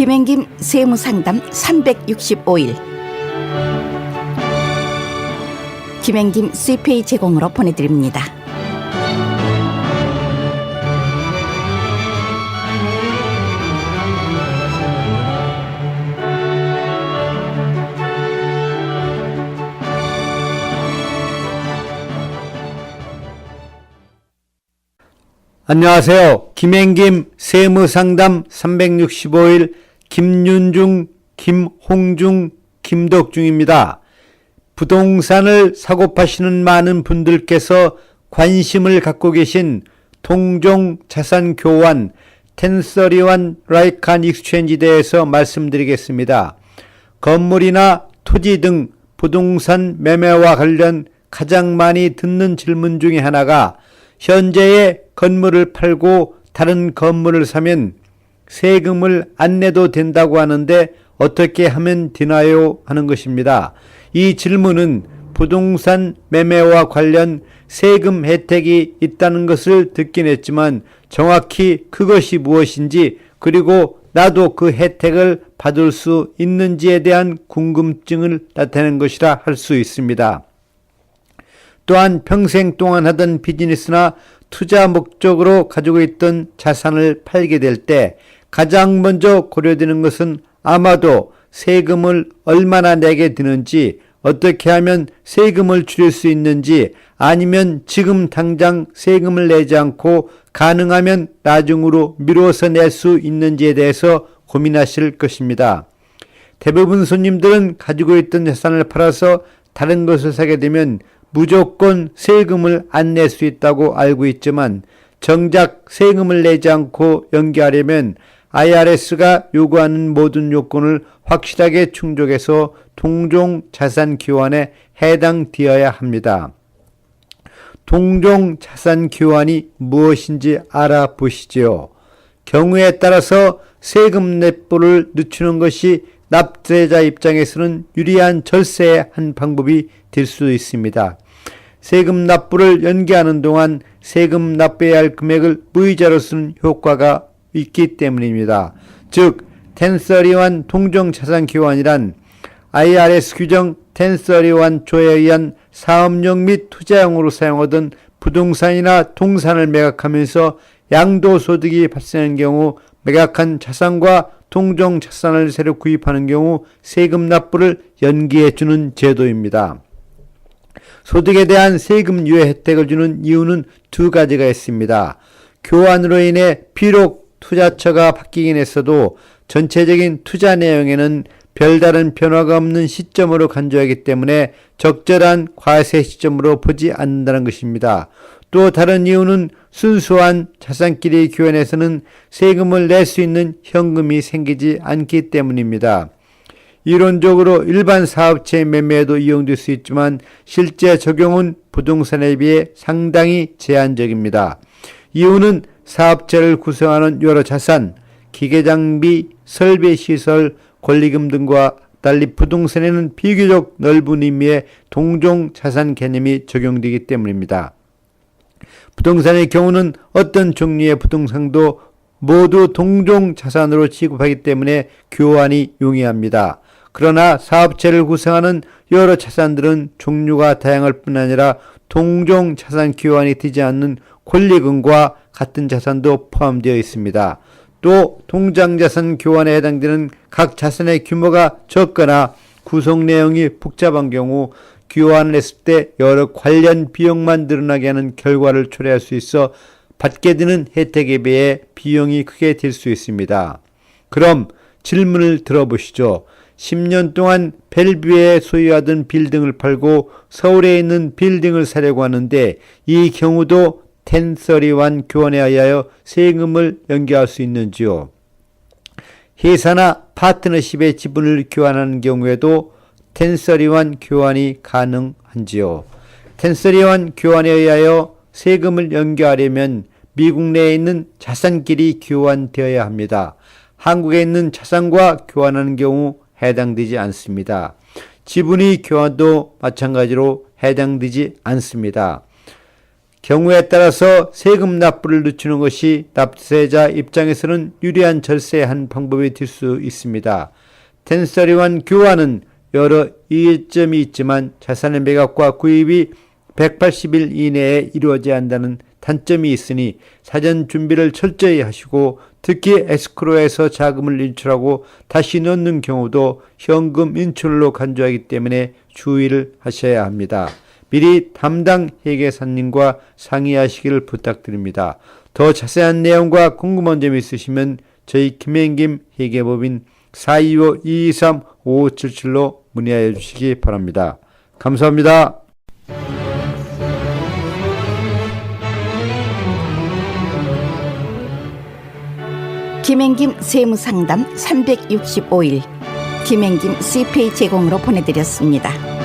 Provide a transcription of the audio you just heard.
김행김 세무상담 365일 김행김 CPA 제공으로 보내드립니다. 안녕하세요. 김행김 세무상담 365일 김윤중, 김홍중, 김덕중입니다. 부동산을 사고 파시는 많은 분들께서 관심을 갖고 계신 동종 자산 교환 1031 라이칸 익스체인지에 대해서 말씀드리겠습니다. 건물이나 토지 등 부동산 매매와 관련 가장 많이 듣는 질문 중에 하나가 현재의 건물을 팔고 다른 건물을 사면 세금을 안 내도 된다고 하는데 어떻게 하면 되나요? 하는 것입니다. 이 질문은 부동산 매매와 관련 세금 혜택이 있다는 것을 듣긴 했지만 정확히 그것이 무엇인지 그리고 나도 그 혜택을 받을 수 있는지에 대한 궁금증을 나타내는 것이라 할 수 있습니다. 또한 평생 동안 하던 비즈니스나 투자 목적으로 가지고 있던 자산을 팔게 될 때 가장 먼저 고려되는 것은 아마도 세금을 얼마나 내게 되는지, 어떻게 하면 세금을 줄일 수 있는지, 아니면 지금 당장 세금을 내지 않고 가능하면 나중으로 미뤄서 낼 수 있는지에 대해서 고민하실 것입니다. 대부분 손님들은 가지고 있던 자산을 팔아서 다른 것을 사게 되면 무조건 세금을 안 낼 수 있다고 알고 있지만 정작 세금을 내지 않고 연기하려면 IRS가 요구하는 모든 요건을 확실하게 충족해서 동종 자산 교환에 해당되어야 합니다. 동종 자산 교환이 무엇인지 알아보시지요. 경우에 따라서 세금 납부를 늦추는 것이 납세자 입장에서는 유리한 절세의 한 방법이 될 수 있습니다. 세금 납부를 연기하는 동안 세금 납부해야 할 금액을 무이자로 쓰는 효과가 있기 때문입니다. 즉 1031 동종자산 교환이란 IRS 규정 1031 조에 의한 사업용 및 투자용으로 사용하던 부동산이나 동산을 매각하면서 양도소득이 발생하는 경우 매각한 자산과 동종자산을 새로 구입하는 경우 세금 납부를 연기해주는 제도입니다. 소득에 대한 세금 유예 혜택을 주는 이유는 두 가지가 있습니다. 교환으로 인해 비록 투자처가 바뀌긴 했어도 전체적인 투자 내용에는 별다른 변화가 없는 시점으로 간주하기 때문에 적절한 과세 시점으로 보지 않는다는 것입니다. 또 다른 이유는 순수한 자산끼리 교환에서는 세금을 낼 수 있는 현금이 생기지 않기 때문입니다. 이론적으로 일반 사업체 매매에도 이용될 수 있지만 실제 적용은 부동산에 비해 상당히 제한적입니다. 이유는 사업체를 구성하는 여러 자산, 기계장비, 설비시설, 권리금 등과 달리 부동산에는 비교적 넓은 의미의 동종자산 개념이 적용되기 때문입니다. 부동산의 경우는 어떤 종류의 부동산도 모두 동종자산으로 취급하기 때문에 교환이 용이합니다. 그러나 사업체를 구성하는 여러 자산들은 종류가 다양할 뿐 아니라 동종자산 교환이 되지 않는 권리금과 같은 자산도 포함되어 있습니다. 또 동종자산 교환에 해당되는 각 자산의 규모가 적거나 구성 내용이 복잡한 경우 교환을 했을 때 여러 관련 비용만 늘어나게 하는 결과를 초래할 수 있어 받게 되는 혜택에 비해 비용이 크게 들 수 있습니다. 그럼 질문을 들어보시죠. 10년 동안 벨뷰에 소유하던 빌딩을 팔고 서울에 있는 빌딩을 사려고 하는데 이 경우도 1031 교환에 의하여 세금을 연기할 수 있는지요? 회사나 파트너십의 지분을 교환하는 경우에도 1031 교환이 가능한지요? 1031 교환에 의하여 세금을 연기하려면 미국 내에 있는 자산끼리 교환되어야 합니다. 한국에 있는 자산과 교환하는 경우 해당되지 않습니다. 지분이 교환도 마찬가지로 해당되지 않습니다. 경우에 따라서 세금 납부를 늦추는 것이 납세자 입장에서는 유리한 절세한 방법이 될 수 있습니다. 1031 교환은 여러 이점이 있지만 자산의 매각과 구입이 180일 이내에 이루어져야 한다는 단점이 있으니 사전 준비를 철저히 하시고 특히 에스크로에서 자금을 인출하고 다시 넣는 경우도 현금 인출로 간주하기 때문에 주의를 하셔야 합니다. 미리 담당 회계사님과 상의하시기를 부탁드립니다. 더 자세한 내용과 궁금한 점이 있으시면 저희 김행김 회계법인 425-223-5577로 문의하여 주시기 바랍니다. 감사합니다. 김행김 세무상담 365일 김행김 CPA 제공으로 보내드렸습니다.